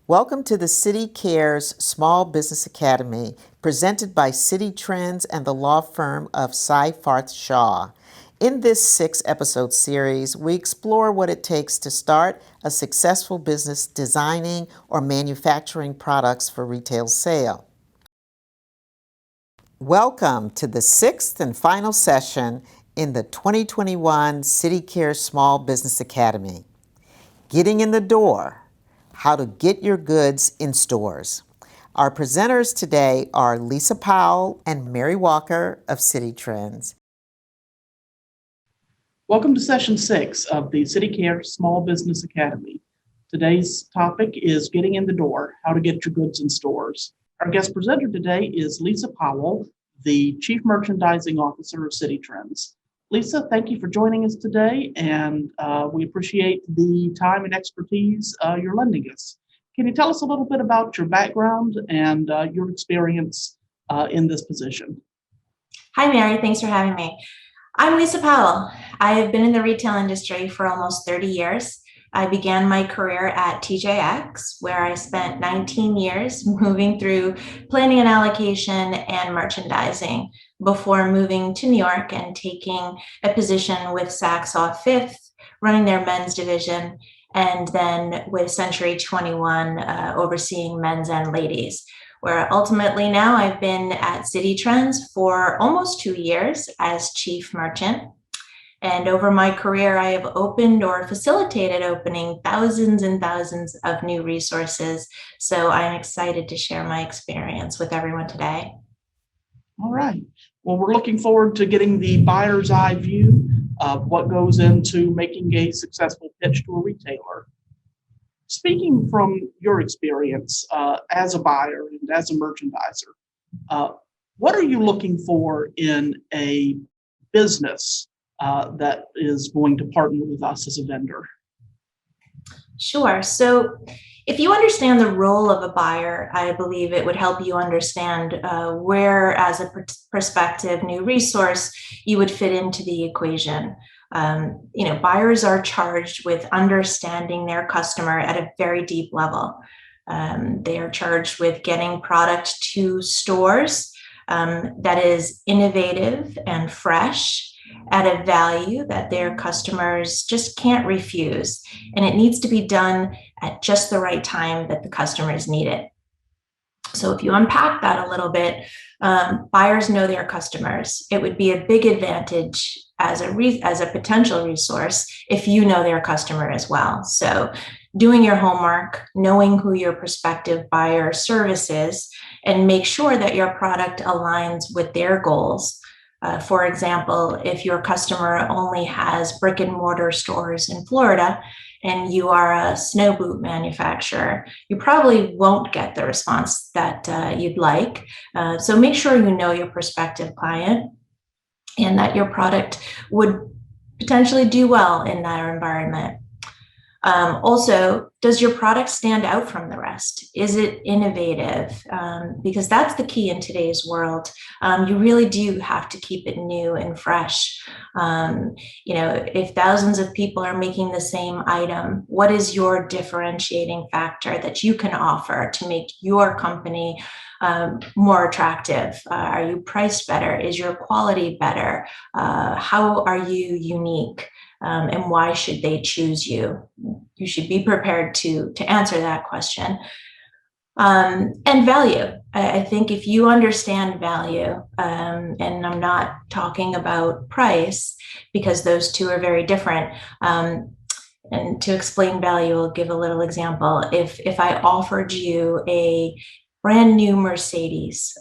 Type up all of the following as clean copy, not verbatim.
Welcome to the City Cares Small Business Academy, presented by City Trends and the law firm of Seyfarth Shaw. In this 6-episode series, we explore what it takes to start a successful business designing or manufacturing products for retail sale. Welcome to the 6th and final session in the 2021 City Cares Small Business Academy. Getting in the door. How to get your goods in stores. Our presenters today are Lisa Powell and Mary Walker of City Trends. Welcome to session 6 of the City Care Small Business Academy. Today's topic is getting in the door, how to get your goods in stores. Our guest presenter today is Lisa Powell, the Chief Merchandising Officer of City Trends. Lisa, thank you for joining us today, and we appreciate the time and expertise you're lending us. Can you tell us a little bit about your background and your experience in this position? Hi, Mary. Thanks for having me. I'm Lisa Powell. I have been in the retail industry for almost 30 years. I began my career at TJX, where I spent 19 years moving through planning and allocation and merchandising before moving to New York and taking a position with Saks Off Fifth, running their men's division, and then with Century 21, overseeing men's and ladies, where ultimately now I've been at City Trends for almost 2 years as chief merchant. And over my career, I have opened or facilitated opening thousands and thousands of new resources. So I'm excited to share my experience with everyone today. All right. Well, we're looking forward to getting the buyer's eye view of what goes into making a successful pitch to a retailer. Speaking from your experience as a buyer and as a merchandiser, what are you looking for in a business that is going to partner with us as a vendor? Sure. So if you understand the role of a buyer, I believe it would help you understand where, as a prospective new resource, you would fit into the equation. Buyers are charged with understanding their customer at a very deep level. They are charged with getting product to stores that is innovative and fresh, at a value that their customers just can't refuse. And it needs to be done at just the right time that the customers need it. So if you unpack that a little bit, buyers know their customers. It would be a big advantage as a potential resource if you know their customer as well. So doing your homework, knowing who your prospective buyer service is, and make sure that your product aligns with their goals. For example, if your customer only has brick and mortar stores in Florida and you are a snow boot manufacturer, you probably won't get the response that you'd like. So make sure you know your prospective client and that your product would potentially do well in that environment. Also, does your product stand out from the rest? Is it innovative? Because that's the key in today's world. You really do have to keep it new and fresh. If thousands of people are making the same item, what is your differentiating factor that you can offer to make your company more attractive? Are you priced better? Is your quality better? How are you unique? And why should they choose you? You should be prepared to answer that question. And value. I think if you understand value, and I'm not talking about price because those two are very different. And to explain value, I'll give a little example. If I offered you a brand new Mercedes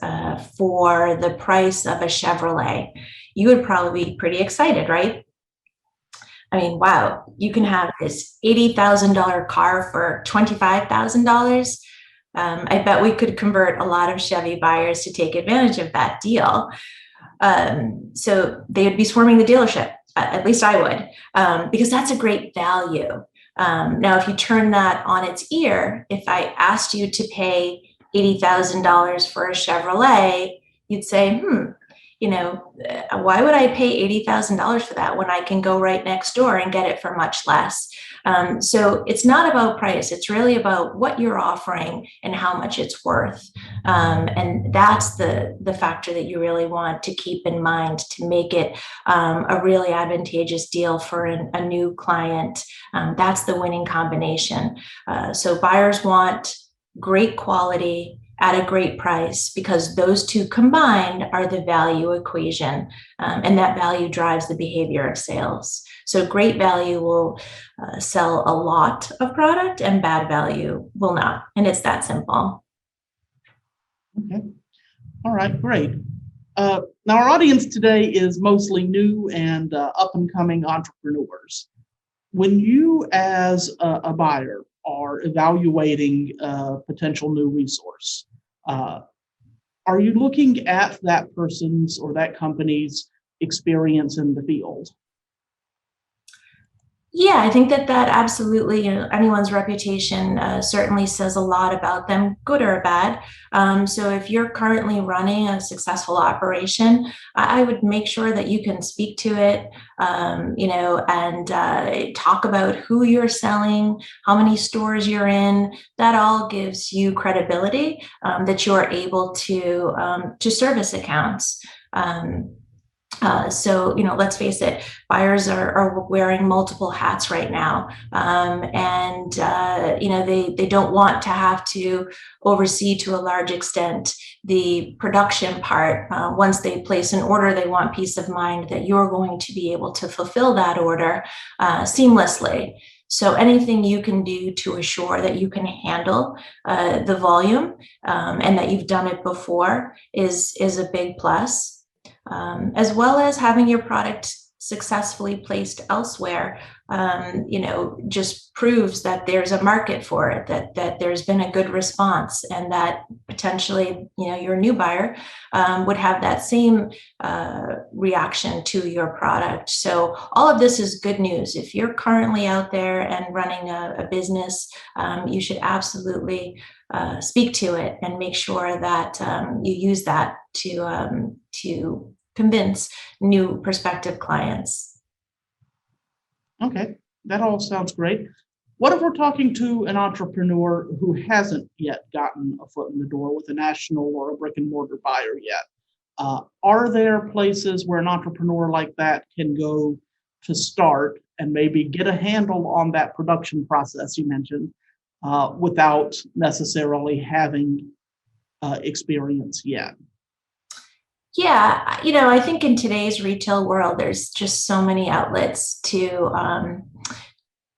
for the price of a Chevrolet, you would probably be pretty excited, right? I mean, wow, you can have this $80,000 car for $25,000. I bet we could convert a lot of Chevy buyers to take advantage of that deal. So they would be swarming the dealership, at least I would, because that's a great value. Now, if you turn that on its ear, if I asked you to pay $80,000 for a Chevrolet, you'd say, why would I pay $80,000 for that when I can go right next door and get it for much less? So it's not about price. It's really about what you're offering and how much it's worth. And that's the factor that you really want to keep in mind to make it a really advantageous deal for a new client. That's the winning combination. So buyers want great quality at a great price, because those two combined are the value equation, and that value drives the behavior of sales. So great value will sell a lot of product, and bad value will not. And it's that simple. Okay. All right, great. Now our audience today is mostly new and up and coming entrepreneurs. When you as a buyer are evaluating a potential new resource, are you looking at that person's or that company's experience in the field? Yeah, I think that absolutely, anyone's reputation certainly says a lot about them, good or bad. So if you're currently running a successful operation, I would make sure that you can speak to it, and talk about who you're selling, how many stores you're in. That all gives you credibility, that you're able to service accounts. So, let's face it, buyers are wearing multiple hats right now. They don't want to have to oversee to a large extent the production part. Once they place an order, they want peace of mind that you're going to be able to fulfill that order seamlessly. So anything you can do to assure that you can handle the volume, and that you've done it before is a big plus. As well as having your product successfully placed elsewhere, just proves that there's a market for it, that there's been a good response, and that potentially, your new buyer would have that same reaction to your product. So all of this is good news. If you're currently out there and running a business, you should absolutely speak to it and make sure that you use that to convince new prospective clients. Okay, that all sounds great. What if we're talking to an entrepreneur who hasn't yet gotten a foot in the door with a national or a brick and mortar buyer yet? Are there places where an entrepreneur like that can go to start and maybe get a handle on that production process you mentioned, without necessarily having experience yet? Yeah, I think in today's retail world, there's just so many outlets to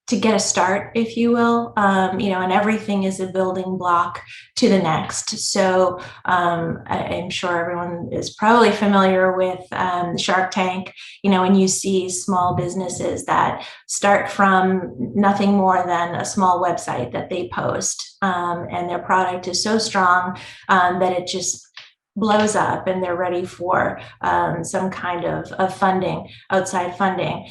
get a start, if you will, and everything is a building block to the next. So I'm sure everyone is probably familiar with Shark Tank, when you see small businesses that start from nothing more than a small website that they post, and their product is so strong that it just blows up, and they're ready for some kind of funding, outside funding.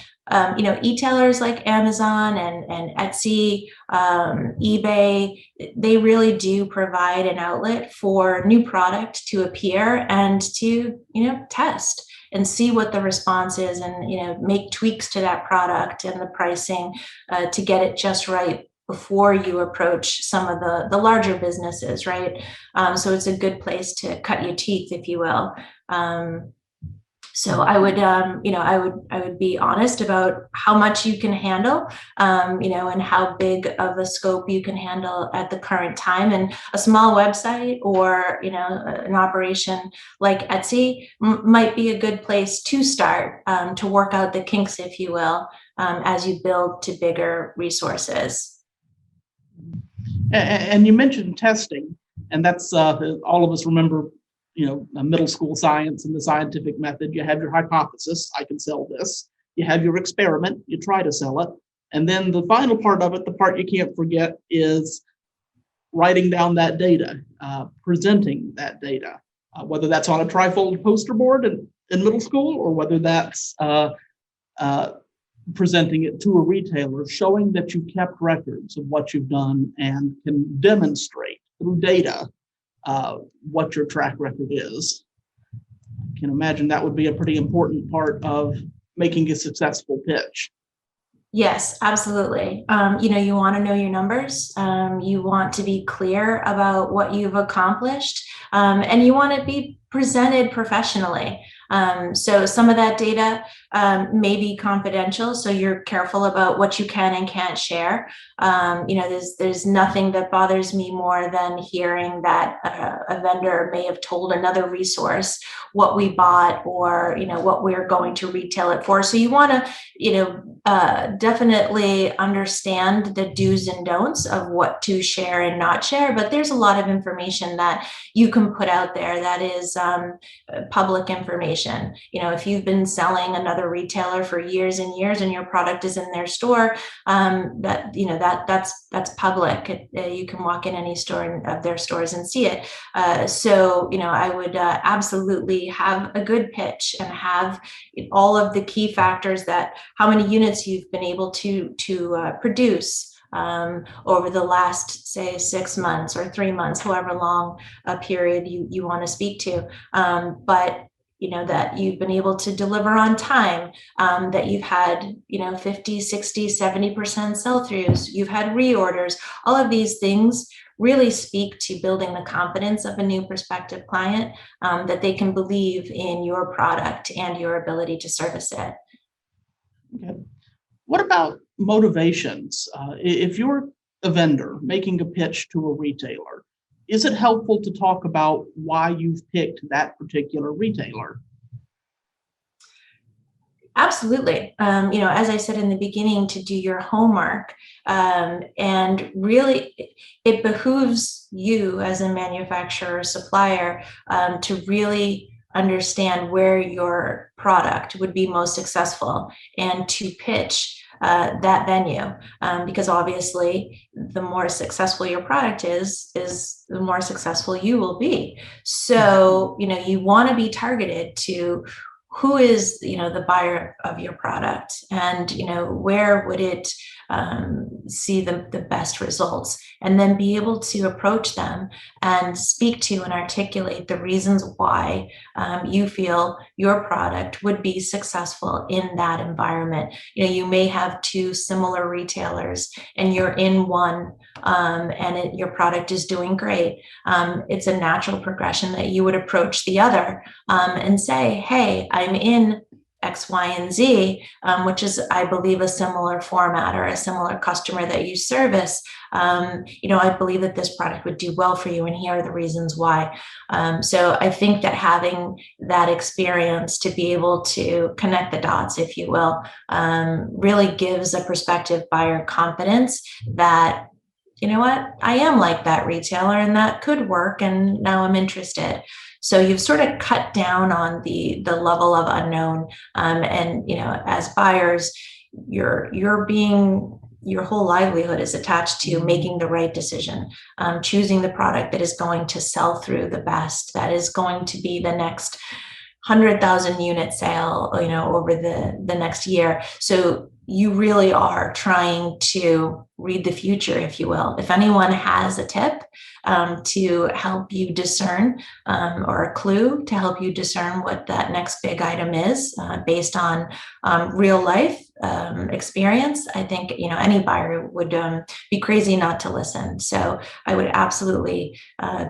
E-tailers like Amazon and Etsy, eBay, they really do provide an outlet for new product to appear and to, test and see what the response is, and, make tweaks to that product and the pricing to get it just right before you approach some of the larger businesses, right? So it's a good place to cut your teeth, if you will. So I would be honest about how much you can handle, and how big of a scope you can handle at the current time. And a small website or, an operation like Etsy might be a good place to start, to work out the kinks, if you will, as you build to bigger resources. And you mentioned testing, and that's all of us remember, middle school science and the scientific method. You have your hypothesis, I can sell this. You have your experiment, you try to sell it. And then the final part of it, the part you can't forget, is writing down that data, presenting that data, whether that's on a trifold poster board in middle school, or whether that's presenting it to a retailer, showing that you kept records of what you've done and can demonstrate through data what your track record is. I can imagine that would be a pretty important part of making a successful pitch. Yes, absolutely. You want to know your numbers. You want to be clear about what you've accomplished, and you want to be presented professionally. So some of that data may be confidential, so you're careful about what you can and can't share. There's nothing that bothers me more than hearing that a vendor may have told another resource what we bought, or what we're going to retail it for. So you want to definitely understand the do's and don'ts of what to share and not share. But there's a lot of information that you can put out there that is public information. If you've been selling another retailer for years and years and your product is in their store, that's public. You can walk in any store of their stores and see it. So I would absolutely have a good pitch and have all of the key factors, that how many units you've been able to produce over the last, say, 6 months or 3 months, however long a period you want to speak to. But that you've been able to deliver on time, that you've had 50, 60, 70% sell-throughs, you've had reorders. All of these things really speak to building the confidence of a new prospective client, that they can believe in your product and your ability to service it. Okay. What about motivations? If you're a vendor making a pitch to a retailer, is it helpful to talk about why you've picked that particular retailer? Absolutely. As I said in the beginning, to do your homework, and really it behooves you as a manufacturer or supplier to really understand where your product would be most successful, and to pitch that venue, because obviously the more successful your product is the more successful you will be. So you want to be targeted to who is the buyer of your product, and where would it see the best results, and then be able to approach them and speak to and articulate the reasons why you feel your product would be successful in that environment. You may have two similar retailers and you're in one, and your product is doing great. It's a natural progression that you would approach the other, and say, hey, I'm in X, Y, and Z, which is, I believe, a similar format or a similar customer that you service. I believe that this product would do well for you, and here are the reasons why. So I think that having that experience to be able to connect the dots, if you will, really gives a prospective buyer confidence that, I am like that retailer and that could work, and now I'm interested. So you've sort of cut down on the level of unknown, and as buyers, your whole livelihood is attached to making the right decision, choosing the product that is going to sell through the best, that is going to be the next 100,000 unit sale, over the next year. So you really are trying to read the future, if you will. If anyone has a tip to help you discern, or a clue to help you discern what that next big item is, based on real life experience, I think any buyer would be crazy not to listen. So I would absolutely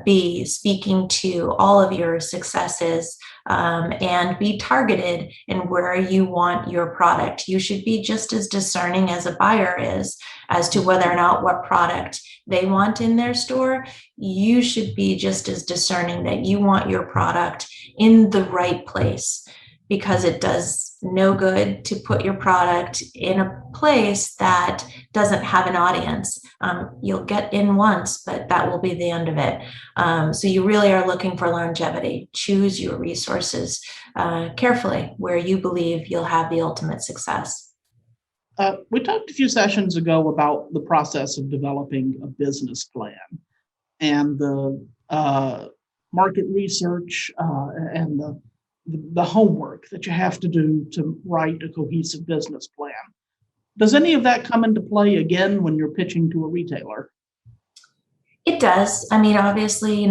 be speaking to all of your successes, and be targeted in where you want your product. You should be just as discerning as a buyer is as to whether or not what product they want in their store. You should be just as discerning that you want your product in the right place, because it does no good to put your product in a place that doesn't have an audience. You'll get in once, but that will be the end of it. So you really are looking for longevity. Choose your resources carefully where you believe you'll have the ultimate success. We talked a few sessions ago about the process of developing a business plan and the market research, and the homework that you have to do to write a cohesive business plan. Does any of that come into play again when you're pitching to a retailer? It does. I mean, obviously,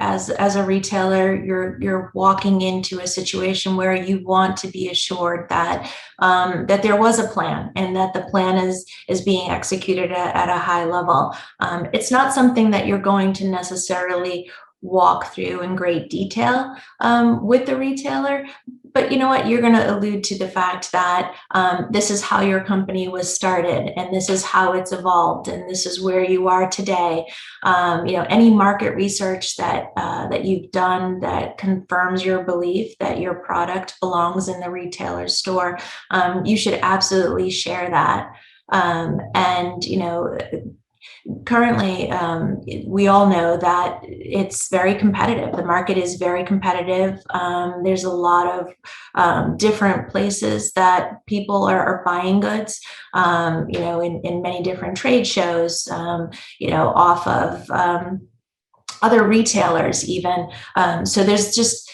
as a retailer, you're walking into a situation where you want to be assured that that there was a plan and that the plan is being executed at a high level. It's not something that you're going to necessarily walk through in great detail with the retailer. But you know what? You're going to allude to the fact that this is how your company was started, and this is how it's evolved, and this is where you are today. Any market research that you've done that confirms your belief that your product belongs in the retailer's store, you should absolutely share that. Currently, we all know that it's very competitive. The market is very competitive. There's a lot of different places that people are buying goods, in many different trade shows, off of other retailers even. So there's just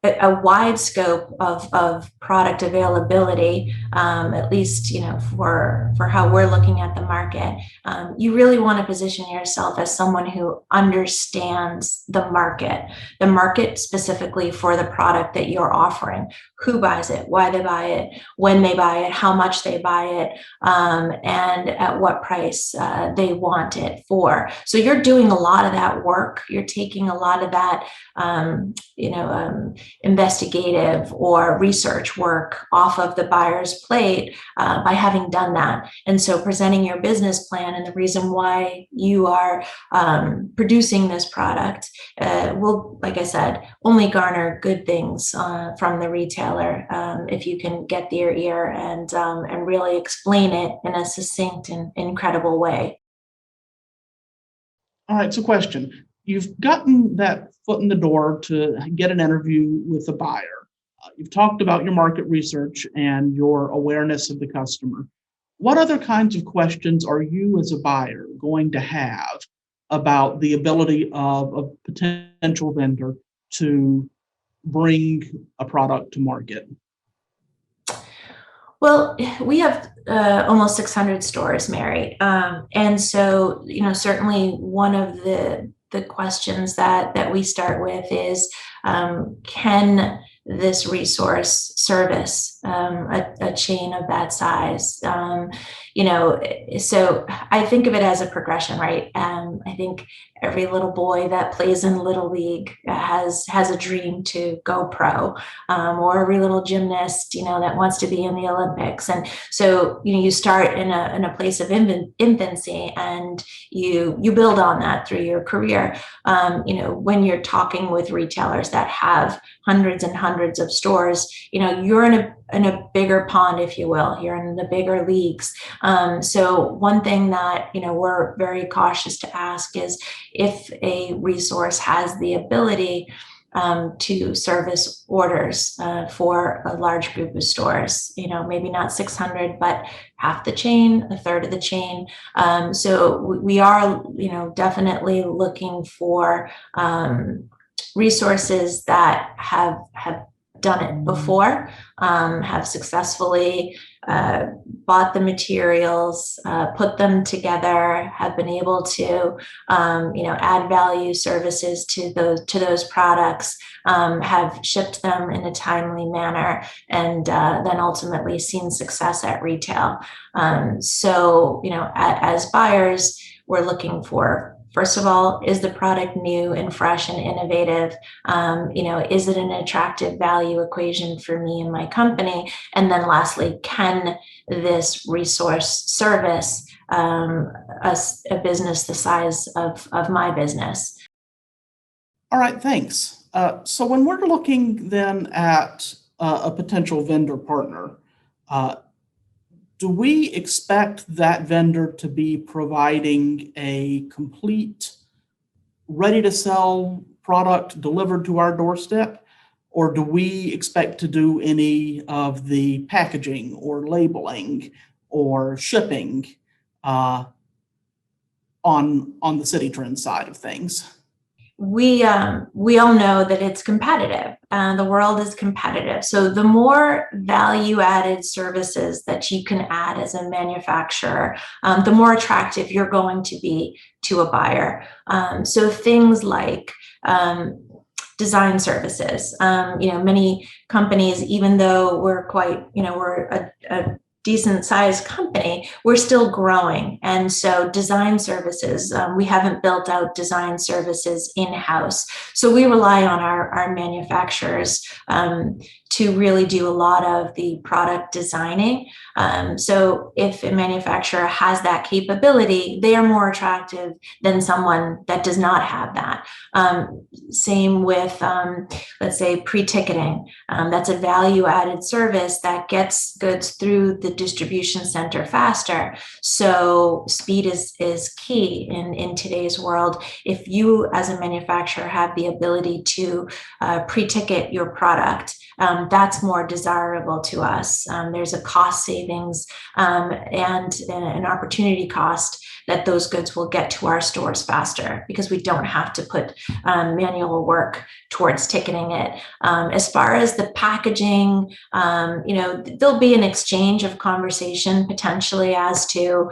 a wide scope of product availability, at least for how we're looking at the market. You really want to position yourself as someone who understands the market specifically for the product that you're offering. Who buys it, why they buy it, when they buy it, how much they buy it, and at what price they want it for. So you're doing a lot of that work. You're taking a lot of that investigative or research work off of the buyer's plate by having done that. And so presenting your business plan and the reason why you are producing this product will, like I said, only garner good things from the retailer if you can get their ear and really explain it in a succinct and incredible way. All right, so question. You've gotten that foot in the door to get an interview with the buyer. You've talked about your market research and your awareness of the customer. What other kinds of questions are you as a buyer going to have about the ability of a potential vendor to bring a product to market? Well, we have almost 600 stores, Mary. And so, certainly one of the questions that we start with is, can this resource service a chain of that size? So I think of it as a progression, right? I think every little boy that plays in Little League has a dream to go pro, or every little gymnast, that wants to be in the Olympics. And so, you start in a place of infancy, and you build on that through your career. When you're talking with retailers that have hundreds and hundreds of stores, you're in a bigger pond, if you will. You're in the bigger leagues. So one thing that, we're very cautious to ask is if a resource has the ability to service orders for a large group of stores, maybe not 600, but half the chain, a third of the chain. So we are, definitely looking for resources that have done it before, have successfully bought the materials, put them together, have been able to, add value services to those products, have shipped them in a timely manner, and then ultimately seen success at retail. So, as buyers, we're looking for, first of all, is the product new and fresh and innovative? Is it an attractive value equation for me and my company? And then lastly, can this resource service a business the size of my business? All right, thanks. So when we're looking then at a potential vendor partner, do we expect that vendor to be providing a complete, ready-to-sell product delivered to our doorstep? Or do we expect to do any of the packaging or labeling or shipping on the Citi Trends side of things? we all know that it's competitive. The world is competitive. So the more value added services that you can add as a manufacturer, the more attractive you're going to be to a buyer. So things like design services. Many companies, even though we're quite, we're a decent sized company, we're still growing. And so design services, we haven't built out design services in-house. So we rely on our manufacturers to really do a lot of the product designing. So if a manufacturer has that capability, they are more attractive than someone that does not have that. Same with, let's say, pre-ticketing. That's a value-added service that gets goods through the distribution center faster. So speed is key in today's world. If you, as a manufacturer, have the ability to pre-ticket your product, that's more desirable to us. There's a cost savings and an opportunity cost that those goods will get to our stores faster because we don't have to put manual work towards ticketing it. As far as the packaging, there'll be an exchange of conversation potentially as to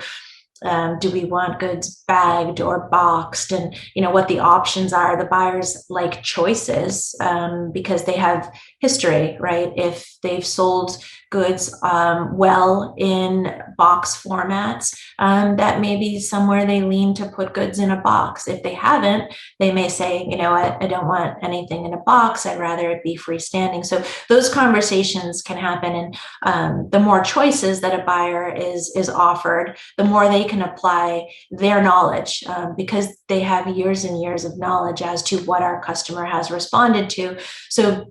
do we want goods bagged or boxed, and what the options are. The buyers like choices because they have history, right? If they've sold goods well in box formats, that may be somewhere they lean to put goods in a box. If they haven't, they may say, I don't want anything in a box. I'd rather it be freestanding. So those conversations can happen. And the more choices that a buyer is offered, the more they can apply their knowledge because they have years and years of knowledge as to what our customer has responded to. So,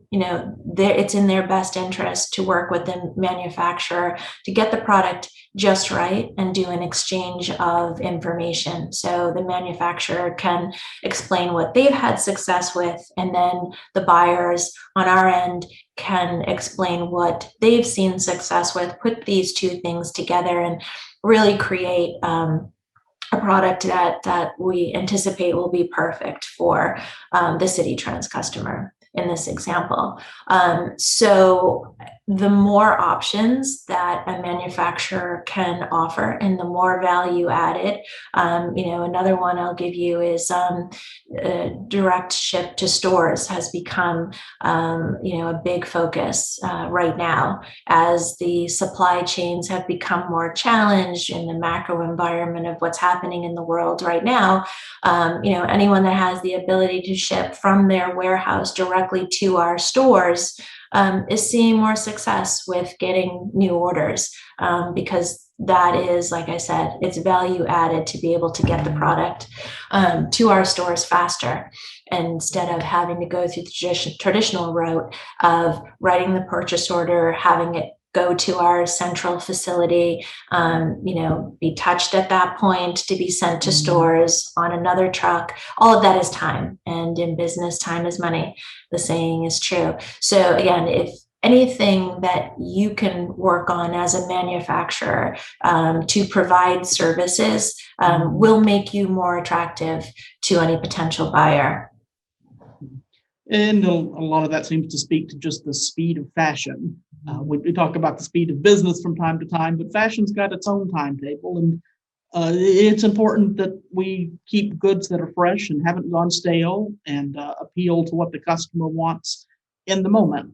it's in their best interest to work with the manufacturer to get the product just right and do an exchange of information. So the manufacturer can explain what they've had success with, and then the buyers on our end can explain what they've seen success with, put these two things together and really create a product that we anticipate will be perfect for the Citi Trends customer in this example. So the more options that a manufacturer can offer and the more value added, another one I'll give you is direct ship to stores has become, a big focus right now as the supply chains have become more challenged in the macro environment of what's happening in the world right now. Anyone that has the ability to ship from their warehouse directly to our stores is seeing more success with getting new orders because that is, like I said, it's value added to be able to get the product to our stores faster instead of having to go through the traditional route of writing the purchase order, having it go to our central facility, be touched at that point to be sent to stores on another truck. All of that is time, and in business, time is money. The saying is true. So again, if anything that you can work on as a manufacturer to provide services will make you more attractive to any potential buyer. And a lot of that seems to speak to just the speed of fashion. We talk about the speed of business from time to time, but fashion's got its own timetable, and it's important that we keep goods that are fresh and haven't gone stale and appeal to what the customer wants in the moment.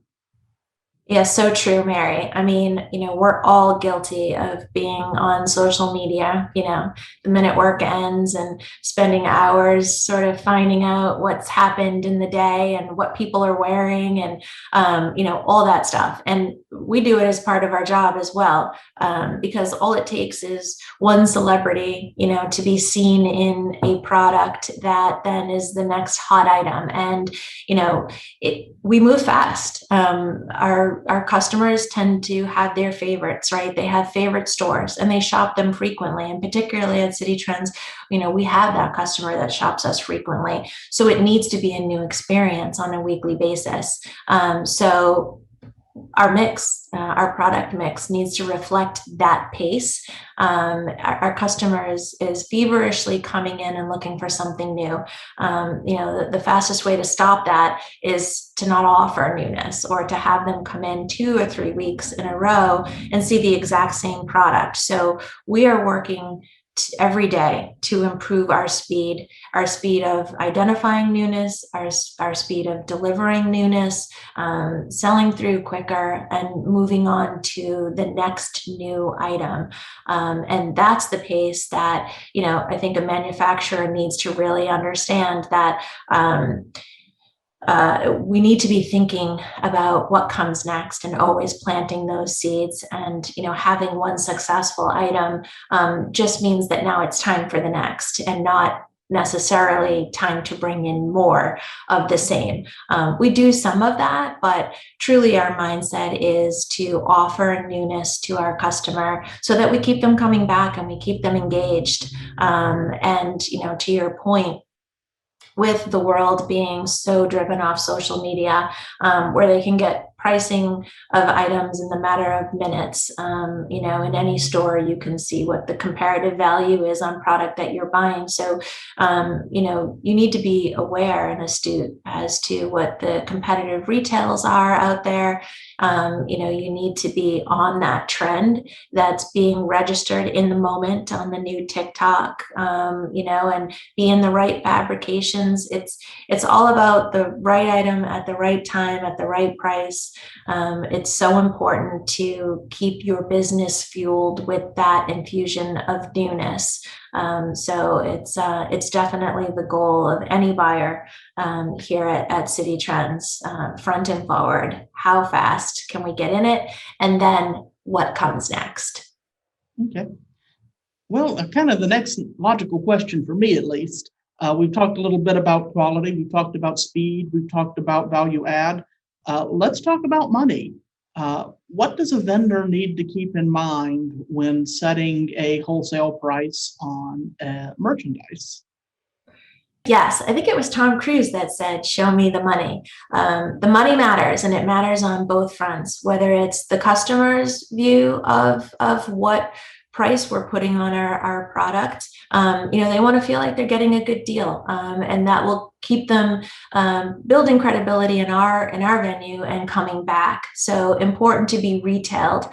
Yeah, so true, Mary. I mean, we're all guilty of being on social media, the minute work ends and spending hours sort of finding out what's happened in the day and what people are wearing and, all that stuff. And we do it as part of our job as well, because all it takes is one celebrity, to be seen in a product that then is the next hot item. And, we move fast. Our customers tend to have their favorites, right? They have favorite stores and they shop them frequently. And particularly at Citi Trends, we have that customer that shops us frequently. So it needs to be a new experience on a weekly basis. So our mix, our product mix needs to reflect that pace. Our customer is feverishly coming in and looking for something new. The fastest way to stop that is to not offer newness, or to have them come in 2 or 3 weeks in a row and see the exact same product. So we are working every day to improve our speed of identifying newness, our speed of delivering newness, selling through quicker, and moving on to the next new item. And that's the pace that, I think a manufacturer needs to really understand, that we need to be thinking about what comes next and always planting those seeds. And having one successful item just means that now it's time for the next, and not necessarily time to bring in more of the same. We do some of that, but truly our mindset is to offer newness to our customer so that we keep them coming back and we keep them engaged. And to your point, with the world being so driven off social media, where they can get pricing of items in the matter of minutes. In any store, you can see what the comparative value is on product that you're buying. So, you need to be aware and astute as to what the competitive retails are out there. You need to be on that trend that's being registered in the moment on the new TikTok, and be in the right fabrications. It's all about the right item at the right time at the right price. It's so important to keep your business fueled with that infusion of newness. So it's definitely the goal of any buyer here at Citi Trends, front and forward. How fast can we get in it? And then what comes next? Okay. Well, kind of the next logical question for me, at least. We've talked a little bit about quality. We've talked about speed. We've talked about value add. Let's talk about money. What does a vendor need to keep in mind when setting a wholesale price on merchandise? Yes, I think it was Tom Cruise that said, "Show me the money." The money matters, and it matters on both fronts, whether it's the customer's view of what price we're putting on our product. They want to feel like they're getting a good deal, and that will keep them building credibility in our venue and coming back. So important to be retailed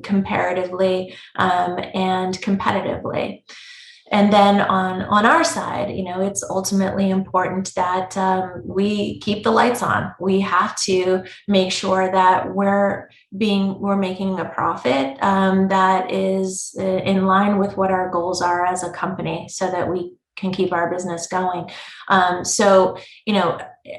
comparatively and competitively. And then on our side, it's ultimately important that we keep the lights on. We have to make sure that we're making a profit that is in line with what our goals are as a company, so that we can keep our business going.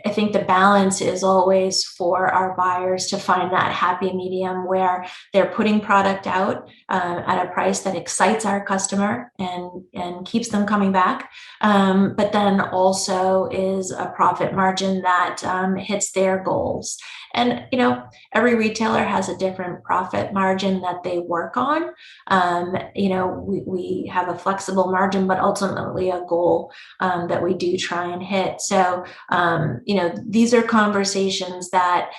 I think the balance is always for our buyers to find that happy medium where they're putting product out at a price that excites our customer and keeps them coming back, but then also is a profit margin that hits their goals. And every retailer has a different profit margin that they work on. We have a flexible margin, but ultimately a goal that we do try and hit. So these are conversations that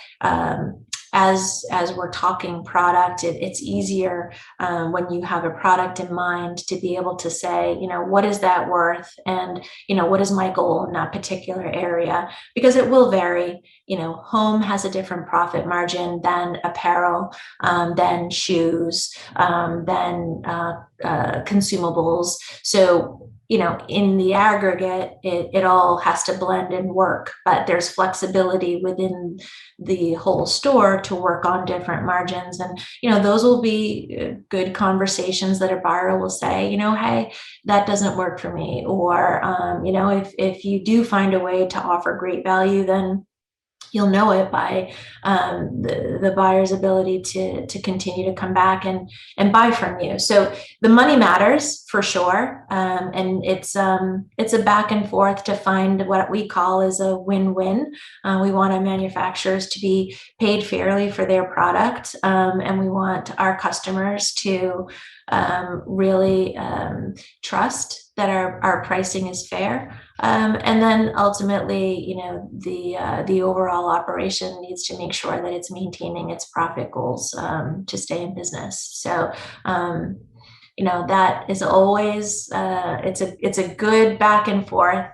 as we're talking product, it's easier when you have a product in mind to be able to say, what is that worth? And, what is my goal in that particular area? Because it will vary. Home has a different profit margin than apparel, than shoes, than consumables. So, in the aggregate, it all has to blend and work, but there's flexibility within the whole store to work on different margins. And, those will be good conversations that a buyer will say, hey, that doesn't work for me. Or, if you do find a way to offer great value, then you'll know it by the buyer's ability to continue to come back and buy from you. So the money matters for sure, and it's a back and forth to find what we call is a win-win. We want our manufacturers to be paid fairly for their product, and we want our customers to really trust that our pricing is fair. And then ultimately, the overall operation needs to make sure that it's maintaining its profit goals to stay in business. So, that is always it's a good back and forth.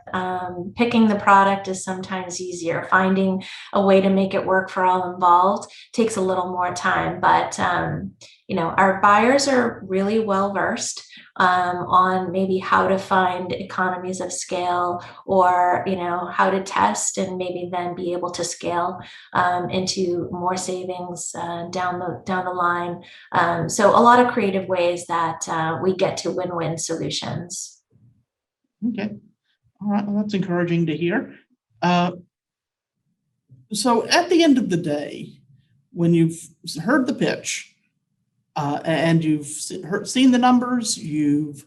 Picking the product is sometimes easier. Finding a way to make it work for all involved takes a little more time, but our buyers are really well versed on maybe how to find economies of scale, or how to test and maybe then be able to scale into more savings down the line. So a lot of creative ways that we get to win-win solutions. Okay. All right. Well, that's encouraging to hear. So at the end of the day, when you've heard the pitch and you've seen the numbers, you've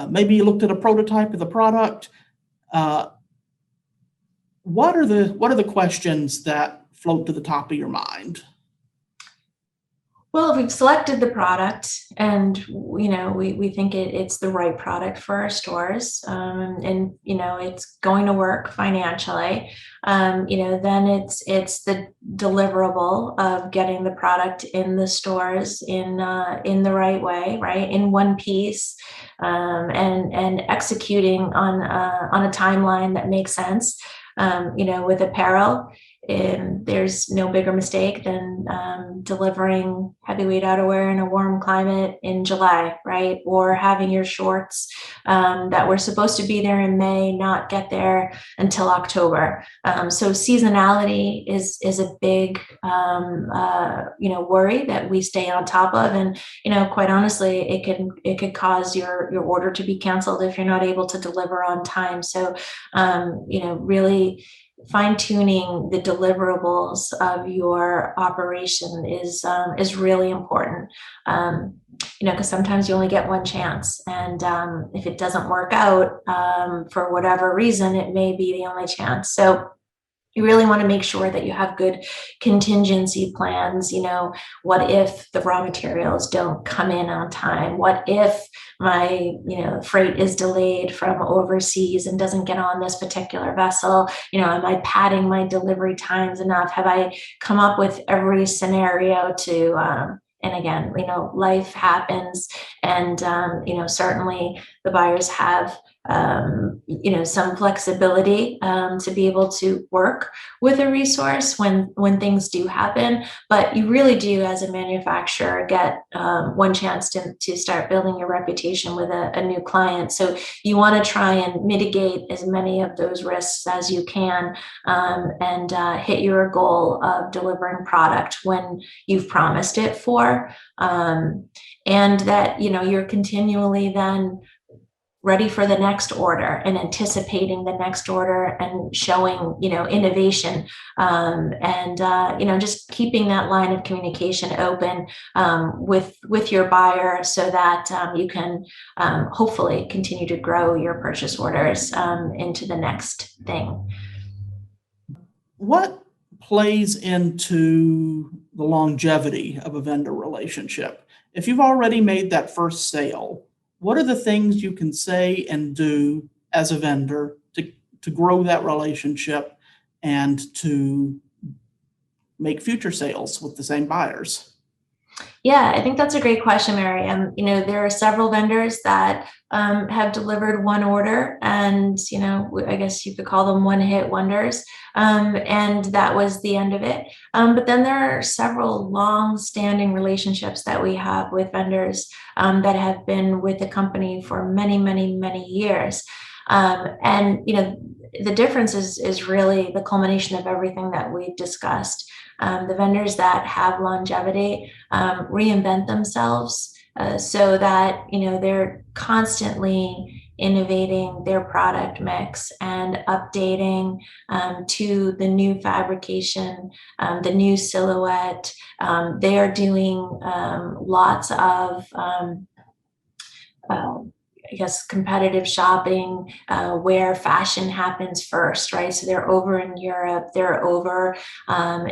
maybe looked at a prototype of the product, what are the questions that float to the top of your mind? Well, if we've selected the product and we think it's the right product for our stores, and it's going to work financially, then it's the deliverable of getting the product in the stores in the right way, right, in one piece, and executing on a timeline that makes sense. With apparel, there's no bigger mistake than delivering heavyweight outerwear in a warm climate in July, right? Or having your shorts that were supposed to be there in May not get there until October. So seasonality is a big worry that we stay on top of, and quite honestly, it could cause your order to be canceled if you're not able to deliver on time. So really fine-tuning the deliverables of your operation is really important. Because sometimes you only get one chance, and if it doesn't work out for whatever reason, it may be the only chance. So you really want to make sure that you have good contingency plans. What if the raw materials don't come in on time? What if my freight is delayed from overseas and doesn't get on this particular vessel? Am I padding my delivery times enough? Have I come up with every scenario to and again, life happens, and certainly the buyers have some flexibility to be able to work with a resource when things do happen. But you really do, as a manufacturer, get one chance to start building your reputation with a new client. So you want to try and mitigate as many of those risks as you can, and hit your goal of delivering product when you've promised it for, and that you're continually then ready for the next order and anticipating the next order and showing innovation, and just keeping that line of communication open with your buyer, so that you can hopefully continue to grow your purchase orders into the next thing. What plays into the longevity of a vendor relationship? If you've already made that first sale, what are the things you can say and do as a vendor to grow that relationship and to make future sales with the same buyers? Yeah, I think that's a great question, Mary. There are several vendors that have delivered one order, and I guess you could call them one-hit wonders, and that was the end of it. But then there are several long-standing relationships that we have with vendors that have been with the company for many, many, many years. And the difference is really the culmination of everything that we've discussed. The vendors that have longevity reinvent themselves so that they're constantly innovating their product mix and updating to the new fabrication, the new silhouette. They are doing lots of I guess, competitive shopping, where fashion happens first, right? So they're over in Europe, they're over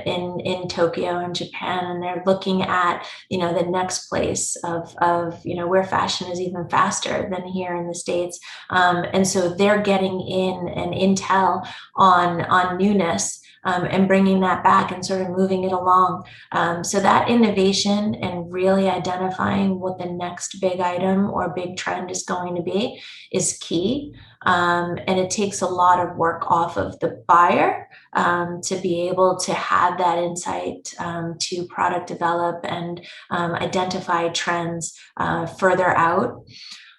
in Tokyo and Japan, and they're looking at, the next place of where fashion is even faster than here in the States. And so they're getting in an intel on newness. And bringing that back and sort of moving it along. So that innovation and really identifying what the next big item or big trend is going to be is key. And it takes a lot of work off of the buyer to be able to have that insight to product develop and identify trends further out.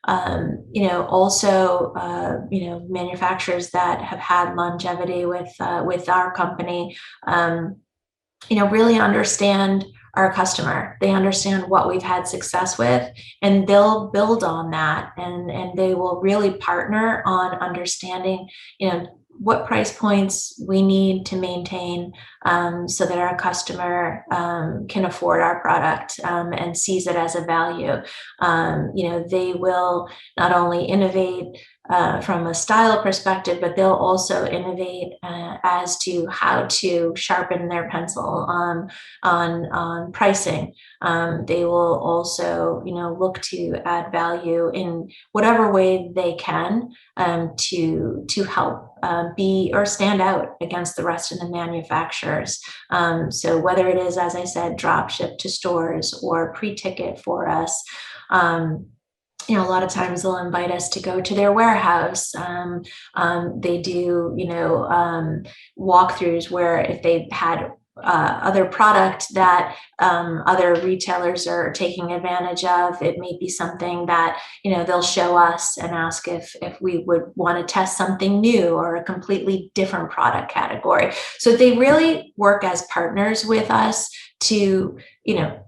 Also, manufacturers that have had longevity with our company, really understand our customer. They understand what we've had success with, and they'll build on that, and they will really partner on understanding, what price points we need to maintain so that our customer can afford our product and sees it as a value. They will not only innovate from a style perspective, but they'll also innovate as to how to sharpen their pencil on pricing. They will also, look to add value in whatever way they can to help be or stand out against the rest of the manufacturers. So whether it is, as I said, drop ship to stores or pre-ticket for us, a lot of times they'll invite us to go to their warehouse. They do, walkthroughs where if they had other product that other retailers are taking advantage of, it may be something that, they'll show us and ask if we would want to test something new or a completely different product category. So they really work as partners with us to,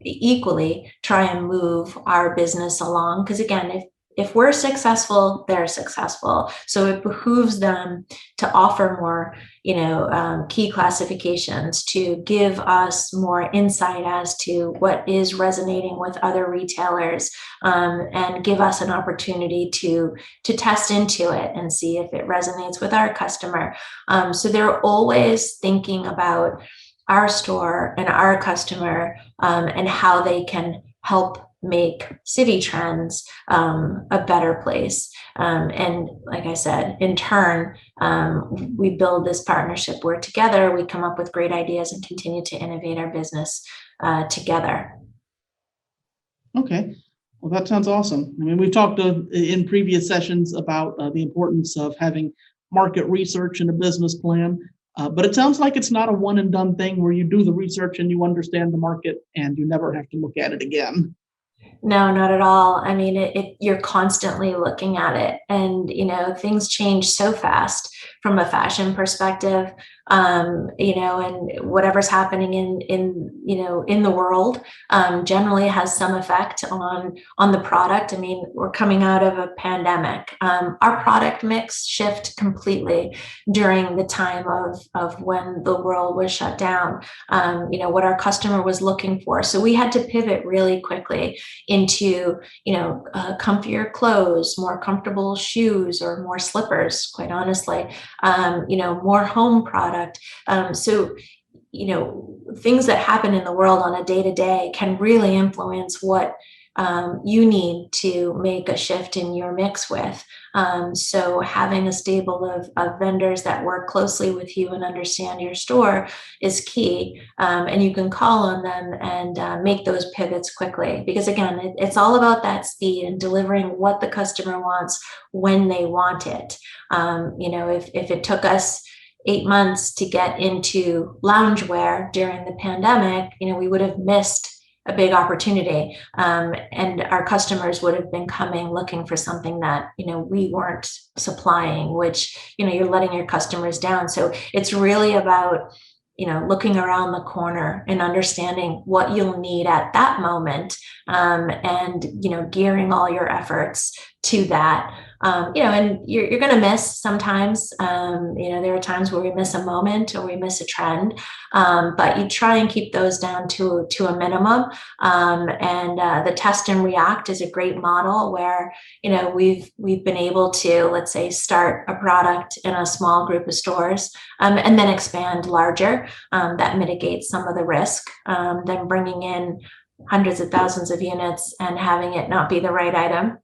equally try and move our business along. Because again, if we're successful, they're successful. So it behooves them to offer more, key classifications, to give us more insight as to what is resonating with other retailers, and give us an opportunity to test into it and see if it resonates with our customer. So they're always thinking about our store and our customer, and how they can help make Citi Trends a better place. And like I said, in turn, we build this partnership where together we come up with great ideas and continue to innovate our business together. Okay. Well, that sounds awesome. I mean, we've talked in previous sessions about the importance of having market research and a business plan. But it sounds like it's not a one and done thing where you do the research and you understand the market and you never have to look at it again. No, not at all. I mean, you're constantly looking at it, and things change so fast from a fashion perspective. And whatever's happening in the world generally has some effect on the product. I mean, we're coming out of a pandemic. Our product mix shift completely during the time of when the world was shut down. What our customer was looking for. So we had to pivot really quickly into comfier clothes, more comfortable shoes, or more slippers, quite honestly, more home product. So things that happen in the world on a day-to-day can really influence what you need to make a shift in your mix with. So having a stable of vendors that work closely with you and understand your store is key. And you can call on them and make those pivots quickly, because again, it's all about that speed and delivering what the customer wants when they want it. If it took us 8 months to get into loungewear during the pandemic, we would have missed a big opportunity, and our customers would have been coming looking for something that we weren't supplying, which you're letting your customers down. So it's really about looking around the corner and understanding what you'll need at that moment, and gearing all your efforts to that. And you're going to miss sometimes. There are times where we miss a moment or we miss a trend, but you try and keep those down to a minimum. And the test and react is a great model where we've been able to, let's say, start a product in a small group of stores, and then expand larger. That mitigates some of the risk than bringing in hundreds of thousands of units and having it not be the right item.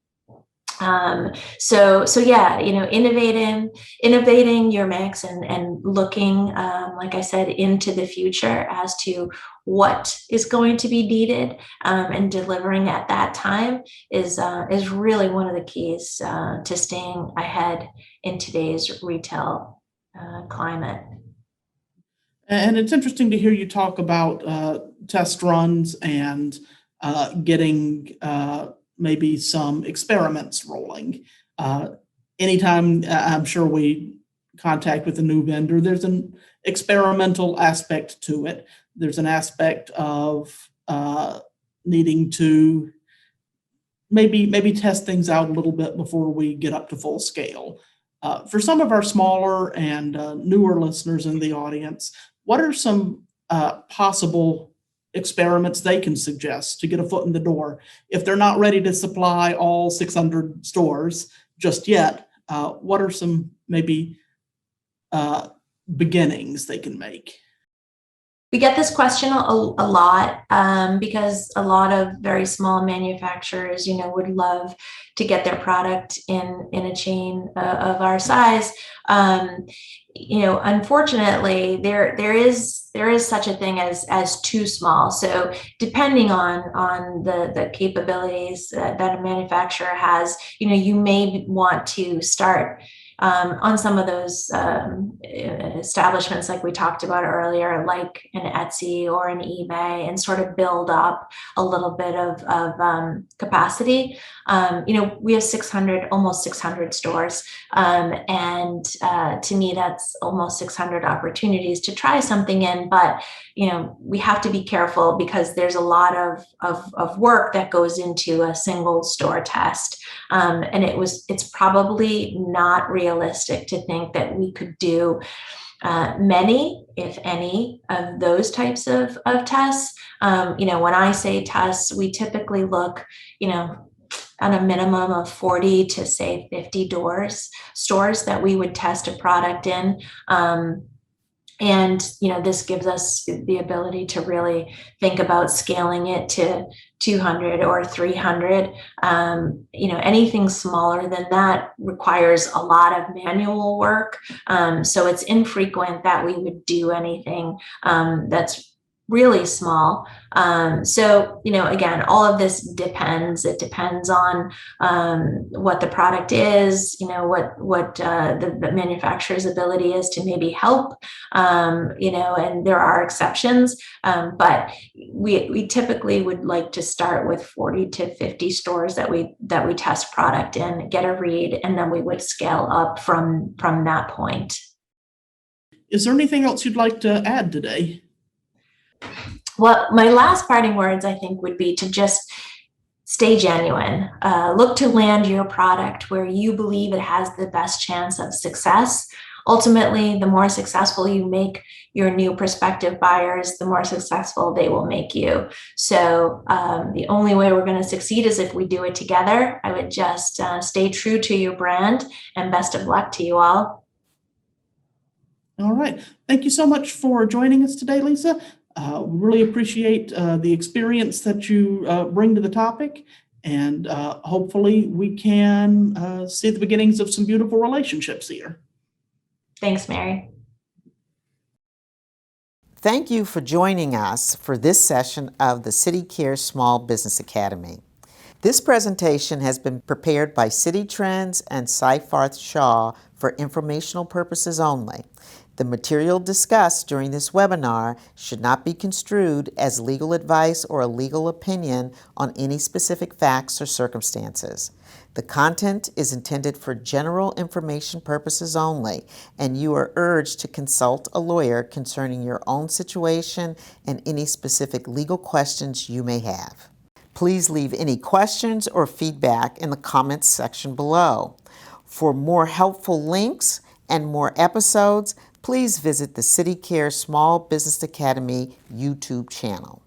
So yeah, innovating your mix and looking, like I said, into the future as to what is going to be needed, and delivering at that time is really one of the keys to staying ahead in today's retail climate. And it's interesting to hear you talk about test runs and getting maybe some experiments rolling. Anytime I'm sure we contact with a new vendor, there's an experimental aspect to it. There's an aspect of needing to maybe test things out a little bit before we get up to full scale. For some of our smaller and newer listeners in the audience, what are some possible experiments they can suggest to get a foot in the door if they're not ready to supply all 600 stores just yet? What are some maybe beginnings they can make? We get this question a lot, because a lot of very small manufacturers, would love to get their product in a chain of our size. Unfortunately, there is such a thing as too small. So depending on the capabilities that a manufacturer has, you may want to start on some of those establishments like we talked about earlier, like an Etsy or an eBay, and sort of build up a little bit of capacity. We have almost 600 stores. And to me, that's almost 600 opportunities to try something in. But, we have to be careful because there's a lot of work that goes into a single store test. And it's probably not realistic to think that we could do many, if any, of those types of tests. When I say tests, we typically look, on a minimum of 40 to say 50 stores that we would test a product in. And this gives us the ability to really think about scaling it to 200 or 300. Anything smaller than that requires a lot of manual work. So it's infrequent that we would do anything that's really small. So, again, all of this depends. It depends on what the product is, what the manufacturer's ability is to maybe help, and there are exceptions. But we typically would like to start with 40 to 50 stores that we test product in, get a read, and then we would scale up from that point. Is there anything else you'd like to add today? Well, my last parting words, I think, would be to just stay genuine. Look to land your product where you believe it has the best chance of success. Ultimately, the more successful you make your new prospective buyers, the more successful they will make you. So the only way we're going to succeed is if we do it together. I would just stay true to your brand, and best of luck to you all. All right. Thank you so much for joining us today, Lisa. Really appreciate the experience that you bring to the topic, and hopefully we can see the beginnings of some beautiful relationships here. Thanks, Mary. Thank you for joining us for this session of the City Cares Small Business Academy. This presentation has been prepared by Citi Trends and Seyfarth Shaw for informational purposes only. The material discussed during this webinar should not be construed as legal advice or a legal opinion on any specific facts or circumstances. The content is intended for general information purposes only, and you are urged to consult a lawyer concerning your own situation and any specific legal questions you may have. Please leave any questions or feedback in the comments section below. For more helpful links and more episodes, please visit the CityCare Small Business Academy YouTube channel.